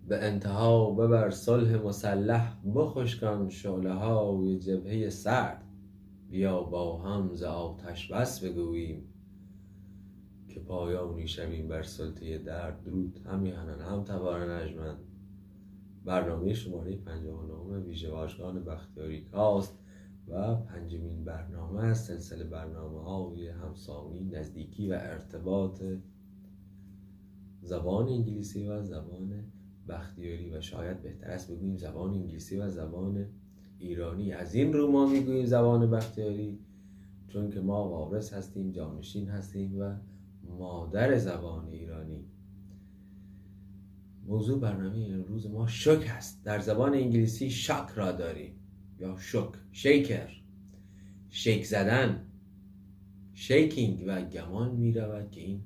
به انتها ببر صلح مسلح، بخشکان شعله های جبهه سرد. بیا با هم ز آتش بس بگوییم، که پایانی شویم بر سلطه درد. درود هم میهنان هم تبار نجمن. برنامه شماره 59 ویژه واژگان بختیاری کاست و پنجمین برنامه از سلسله برنامه‌های همسانی، نزدیکی و ارتباط زبان انگلیسی و زبان بختیاری، و شاید بهتر است بگوییم زبان انگلیسی و زبان ایرانی. از این رو ما میگوییم زبان بختیاری چون که ما وارث هستیم، جانشین هستیم و مادر زبان ایرانی. موضوع برنامه امروز ما شک هست. در زبان انگلیسی شک را داریم یا شیکر، شیک زدن، شیکینگ، و گمان می رود که این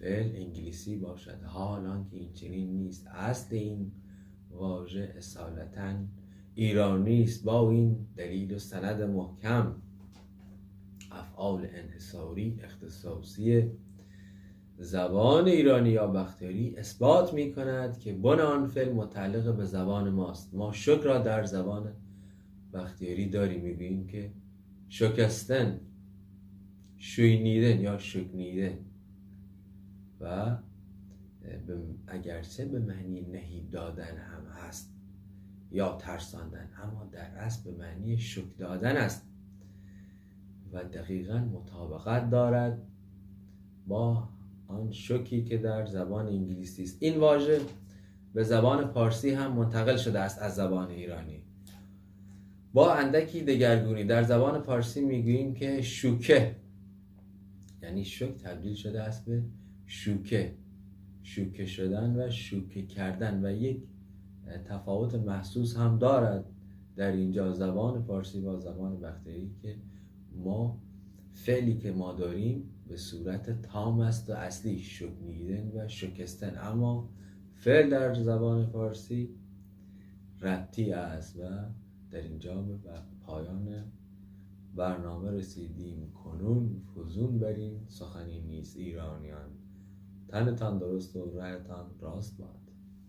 فعل انگلیسی باشد، حالان که این چنین نیست. اصل این واژه اصالتاً ایرانی است. با این دلیل و سند محکم افعال انحصاری اختصاصی زبان ایرانی یا بختیاری اثبات می کند که بن آن فعل متعلق به زبان ماست. ما شک را در زبان بختیاری داریم، میگوییم که شکستن، شوینیدن یا شکنیدن، و اگرچه به معنی نهیب دادن هم هست یا ترساندن، اما در اصل به معنی شک دادن است و دقیقاً مطابقت دارد با آن شوکی که در زبان انگلیسی است. این واژه به زبان پارسی هم منتقل شده است از زبان ایرانی با اندکی دگرگونی. در زبان پارسی میگوییم که شوکه، یعنی شوک تبدیل شده است به شوکه، شوکه شدن و شوکه کردن، و یک تفاوت محسوس هم دارد در اینجا زبان پارسی با زبان بختیاری، که ما فعلی که ما داریم به صورت تام است و اصلی، شکنیدن و شکستن، اما فعل در زبان فارسی ربطی است. و در اینجا به پایان برنامه رسیدیم. کنون فزون برین سخنی نیست ایرانیان، تنتان درست و رایتان راست باد.